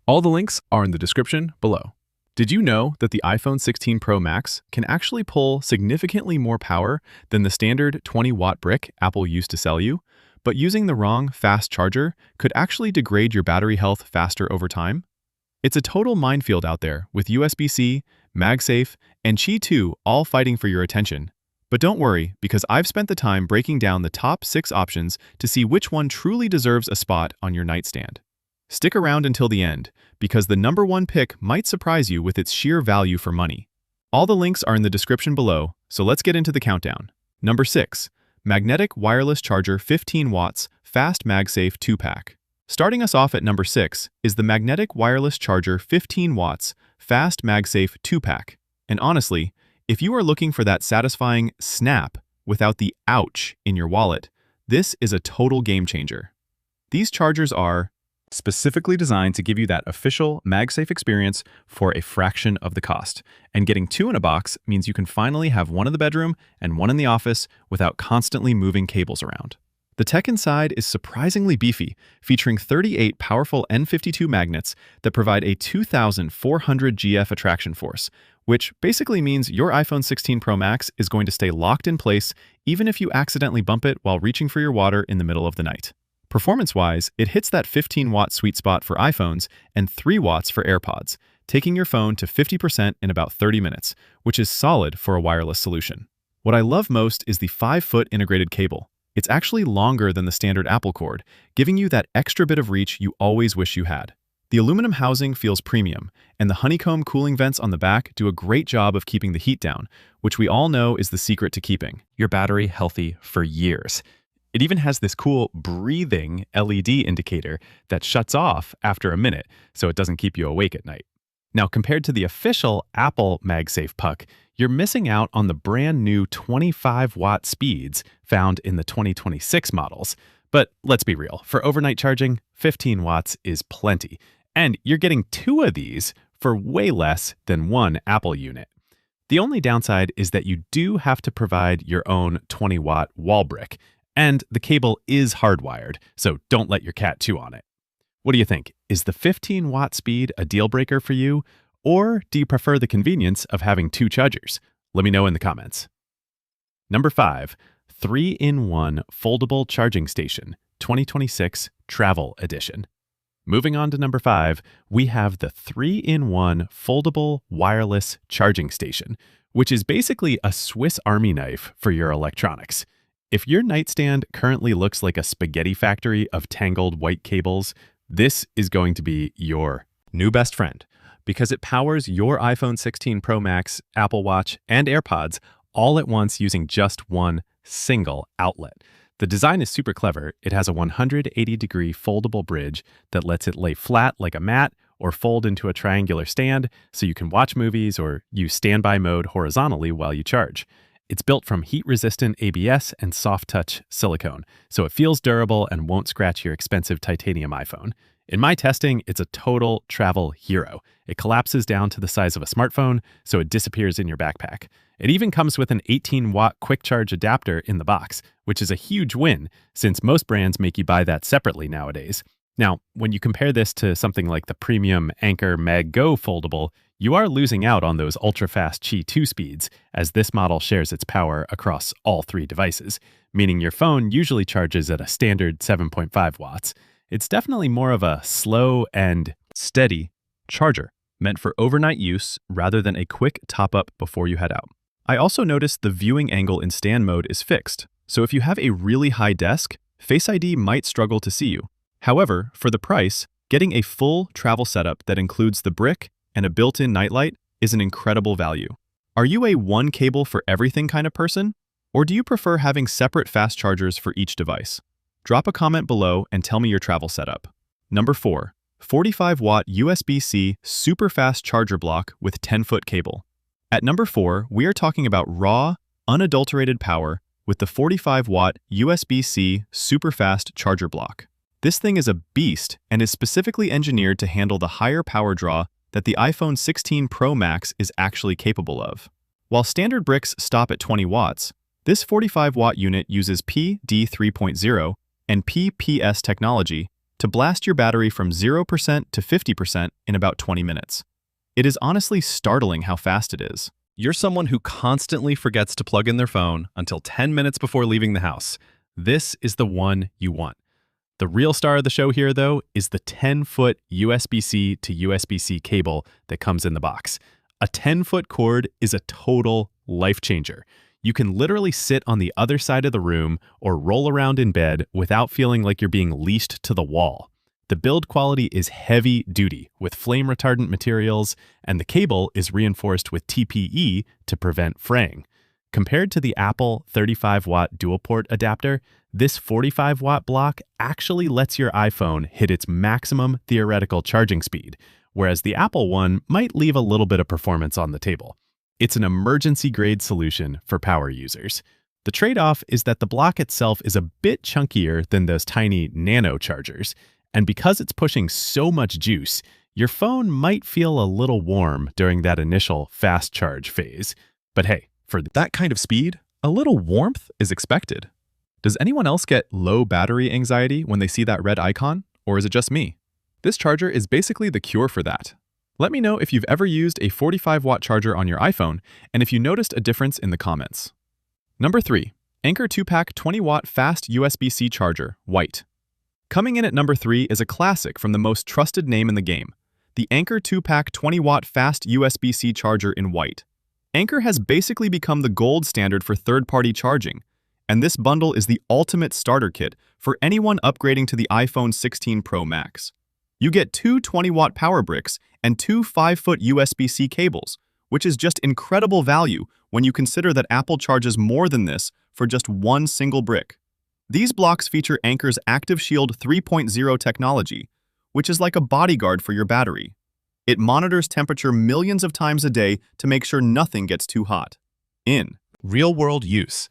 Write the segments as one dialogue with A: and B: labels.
A: All the links are in the description below. Did you know that the iPhone 16 Pro Max can actually pull significantly more power than the standard 20-watt brick Apple used to sell you, but using the wrong fast charger could actually degrade your battery health faster over time? It's a total minefield out there with USB-C, MagSafe, and Qi 2 all fighting for your attention. But don't worry, because I've spent the time breaking down the top 6 options to see which one truly deserves a spot on your nightstand. Stick around until the end, because the number 1 pick might surprise you with its sheer value for money. All the links are in the description below, so let's get into the countdown. Number 6. Magnetic Wireless Charger 15 Watts Fast MagSafe 2-Pack. Starting us off at number 6 is the Magnetic Wireless Charger 15 Watts Fast MagSafe 2-Pack. And honestly, if you are looking for that satisfying snap without the ouch in your wallet, this is a total game changer. These chargers are specifically designed to give you that official MagSafe experience for a fraction of the cost. And getting 2 in a box means you can finally have one in the bedroom and one in the office without constantly moving cables around. The tech inside is surprisingly beefy, featuring 38 powerful N52 magnets that provide a 2,400 GF attraction force, which basically means your iPhone 16 Pro Max is going to stay locked in place even if you accidentally bump it while reaching for your water in the middle of the night. Performance-wise, it hits that 15-watt sweet spot for iPhones and 3 watts for AirPods, taking your phone to 50% in about 30 minutes, which is solid for a wireless solution. What I love most is the 5-foot integrated cable. It's actually longer than the standard Apple cord, giving you that extra bit of reach you always wish you had. The aluminum housing feels premium, and the honeycomb cooling vents on the back do a great job of keeping the heat down, which we all know is the secret to keeping your battery healthy for years. It even has this cool breathing LED indicator that shuts off after a minute, so it doesn't keep you awake at night. Now, compared to the official Apple MagSafe puck, you're missing out on the brand new 25-watt speeds found in the 2026 models. But let's be real, for overnight charging, 15 watts is plenty. And you're getting 2 of these for way less than 1 Apple unit. The only downside is that you do have to provide your own 20-watt wall brick, and the cable is hardwired, so don't let your cat chew on it. What do you think? Is the 15-watt speed a deal breaker for you? Or do you prefer the convenience of having 2 chargers? Let me know in the comments. Number 5. 3-in-1 Foldable Charging Station 2026 Travel Edition. Moving on to number 5, we have the 3-in-1 Foldable Wireless Charging Station, which is basically a Swiss Army knife for your electronics. If your nightstand currently looks like a spaghetti factory of tangled white cables, this is going to be your new best friend, because it powers your iPhone 16 Pro Max, Apple Watch, and AirPods all at once using just one single outlet. The design is super clever. It has a 180-degree foldable bridge that lets it lay flat like a mat or fold into a triangular stand so you can watch movies or use standby mode horizontally while you charge. It's built from heat-resistant ABS and soft-touch silicone, so it feels durable and won't scratch your expensive titanium iPhone. In my testing, it's a total travel hero. It collapses down to the size of a smartphone, so it disappears in your backpack. It even comes with an 18-watt quick charge adapter in the box, which is a huge win, since most brands make you buy that separately nowadays. Now, when you compare this to something like the premium Anker Mag Go foldable, you are losing out on those ultra-fast Qi 2 speeds, as this model shares its power across all 3 devices, meaning your phone usually charges at a standard 7.5 watts. It's definitely more of a slow and steady charger, meant for overnight use rather than a quick top-up before you head out. I also noticed the viewing angle in stand mode is fixed, so if you have a really high desk, Face ID might struggle to see you. However, for the price, getting a full travel setup that includes the brick and a built-in nightlight is an incredible value. Are you a one cable for everything kind of person? Or do you prefer having separate fast chargers for each device? Drop a comment below and tell me your travel setup. Number 4. 45-watt USB-C super fast charger block with 10-foot cable. At number 4, we are talking about raw, unadulterated power with the 45-watt USB-C super fast charger block. This thing is a beast and is specifically engineered to handle the higher power draw that the iPhone 16 Pro Max is actually capable of. While standard bricks stop at 20 watts, this 45-watt unit uses PD 3.0 and PPS technology to blast your battery from 0% to 50% in about 20 minutes. It is honestly startling how fast it is. You're someone who constantly forgets to plug in their phone until 10 minutes before leaving the house. This is the one you want. The real star of the show here, though, is the 10-foot USB-C to USB-C cable that comes in the box. A 10-foot cord is a total life changer. You can literally sit on the other side of the room or roll around in bed without feeling like you're being leashed to the wall. The build quality is heavy duty with flame retardant materials, and the cable is reinforced with TPE to prevent fraying. Compared to the Apple 35-watt dual-port adapter, this 45-watt block actually lets your iPhone hit its maximum theoretical charging speed, whereas the Apple one might leave a little bit of performance on the table. It's an emergency-grade solution for power users. The trade-off is that the block itself is a bit chunkier than those tiny nano chargers, and because it's pushing so much juice, your phone might feel a little warm during that initial fast charge phase. But hey, for that kind of speed, a little warmth is expected. Does anyone else get low battery anxiety when they see that red icon, or is it just me? This charger is basically the cure for that. Let me know if you've ever used a 45-watt charger on your iPhone, and if you noticed a difference in the comments. Number 3. Anker 2-pack 20-watt fast USB-C charger, white. Coming in at number 3 is a classic from the most trusted name in the game, the Anker 2-pack 20-watt fast USB-C charger in white. Anker has basically become the gold standard for third-party charging, and this bundle is the ultimate starter kit for anyone upgrading to the iPhone 16 Pro Max. You get 2 20-watt power bricks and 2 5-foot USB-C cables, which is just incredible value when you consider that Apple charges more than this for just one single brick. These blocks feature Anker's Active Shield 3.0 technology, which is like a bodyguard for your battery. It monitors temperature millions of times a day to make sure nothing gets too hot. In real-world use,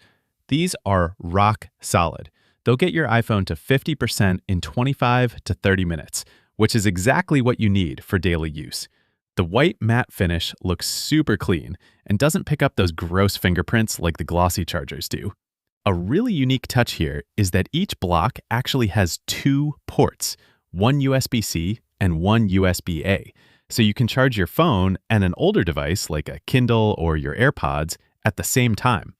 A: these are rock solid. They'll get your iPhone to 50% in 25 to 30 minutes, which is exactly what you need for daily use. The white matte finish looks super clean and doesn't pick up those gross fingerprints like the glossy chargers do. A really unique touch here is that each block actually has 2 ports, one USB-C and one USB-A, so you can charge your phone and an older device like a Kindle or your AirPods at the same time.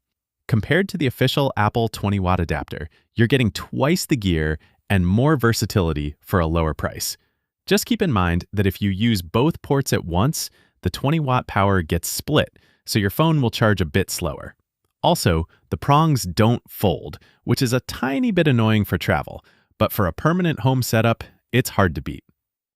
A: Compared to the official Apple 20-watt adapter, you're getting twice the gear and more versatility for a lower price. Just keep in mind that if you use both ports at once, the 20-watt power gets split, so your phone will charge a bit slower. Also, the prongs don't fold, which is a tiny bit annoying for travel, but for a permanent home setup, it's hard to beat.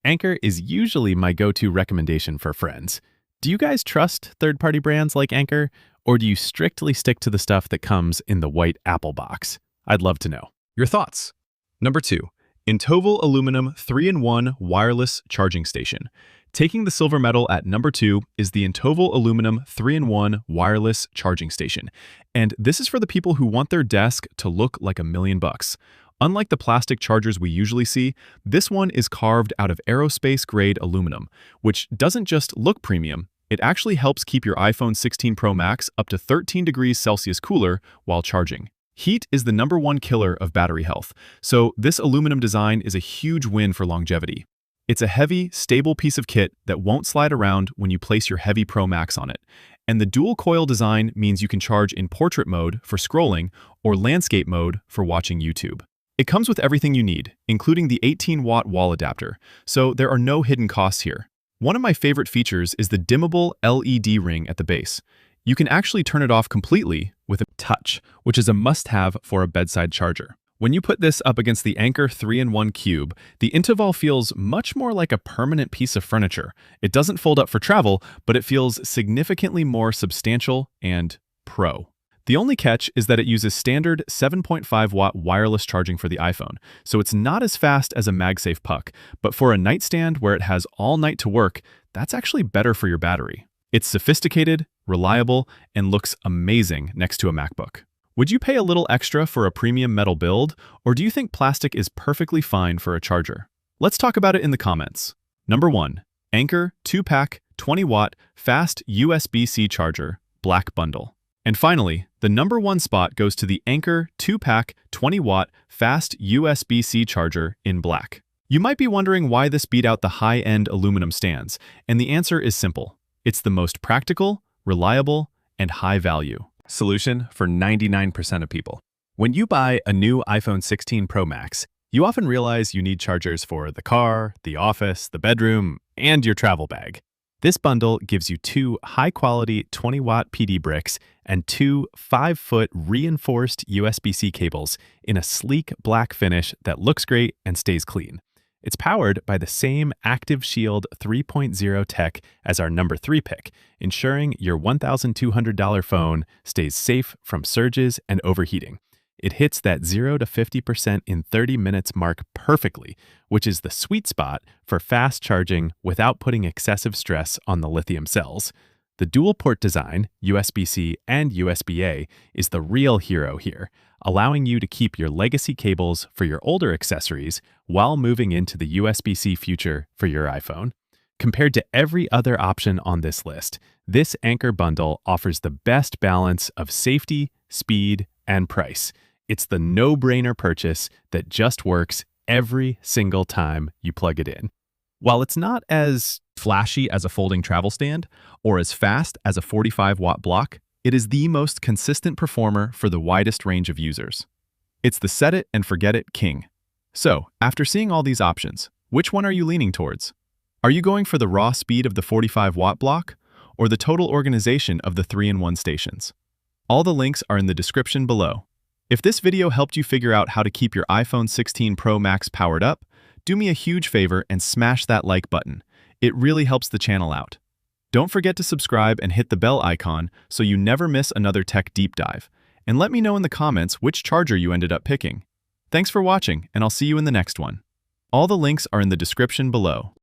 A: Anker is usually my go-to recommendation for friends. Do you guys trust third-party brands like Anker, or do you strictly stick to the stuff that comes in the white Apple box? I'd love to know. Your thoughts. Number 2. Intoval Aluminum 3-in-1 Wireless Charging Station. Taking the silver medal at number 2 is the Intoval Aluminum 3-in-1 Wireless Charging Station. And this is for the people who want their desk to look like $1,000,000. Unlike the plastic chargers we usually see, this one is carved out of aerospace-grade aluminum, which doesn't just look premium, it actually helps keep your iPhone 16 Pro Max up to 13 degrees Celsius cooler while charging. Heat is the #1 killer of battery health, so this aluminum design is a huge win for longevity. It's a heavy, stable piece of kit that won't slide around when you place your heavy Pro Max on it. And the dual coil design means you can charge in portrait mode for scrolling or landscape mode for watching YouTube. It comes with everything you need, including the 18-watt wall adapter, so there are no hidden costs here. One of my favorite features is the dimmable LED ring at the base. You can actually turn it off completely with a touch, which is a must-have for a bedside charger. When you put this up against the Anker 3-in-1 Cube, the Intoval feels much more like a permanent piece of furniture. It doesn't fold up for travel, but it feels significantly more substantial and pro. The only catch is that it uses standard 7.5-watt wireless charging for the iPhone, so it's not as fast as a MagSafe puck, but for a nightstand where it has all night to work, that's actually better for your battery. It's sophisticated, reliable, and looks amazing next to a MacBook. Would you pay a little extra for a premium metal build, or do you think plastic is perfectly fine for a charger? Let's talk about it in the comments. Number 1. Anker 2-pack 20-watt fast USB-C charger, black bundle. And finally, the number 1 spot goes to the Anker 2-pack 20-watt fast USB-C charger in black. You might be wondering why this beat out the high-end aluminum stands, and the answer is simple. It's the most practical, reliable, and high-value solution for 99% of people. When you buy a new iPhone 16 Pro Max, you often realize you need chargers for the car, the office, the bedroom, and your travel bag. This bundle gives you two high-quality 20-watt PD bricks and two 5-foot reinforced USB-C cables in a sleek black finish that looks great and stays clean. It's powered by the same Active Shield 3.0 tech as our number 3 pick, ensuring your $1,200 phone stays safe from surges and overheating. It hits that 0 to 50% in 30 minutes mark perfectly, which is the sweet spot for fast charging without putting excessive stress on the lithium cells. The dual-port design, USB-C and USB-A, is the real hero here, allowing you to keep your legacy cables for your older accessories while moving into the USB-C future for your iPhone. Compared to every other option on this list, this Anker bundle offers the best balance of safety, speed, and price. It's the no-brainer purchase that just works every single time you plug it in. While it's not as flashy as a folding travel stand or as fast as a 45-watt block, it is the most consistent performer for the widest range of users. It's the set it and forget it king. So, after seeing all these options, which one are you leaning towards? Are you going for the raw speed of the 45-watt block or the total organization of the 3-in-1 stations? All the links are in the description below. If this video helped you figure out how to keep your iPhone 16 Pro Max powered up, do me a huge favor and smash that like button. It really helps the channel out. Don't forget to subscribe and hit the bell icon so you never miss another tech deep dive. And let me know in the comments which charger you ended up picking. Thanks for watching, and I'll see you in the next one. All the links are in the description below.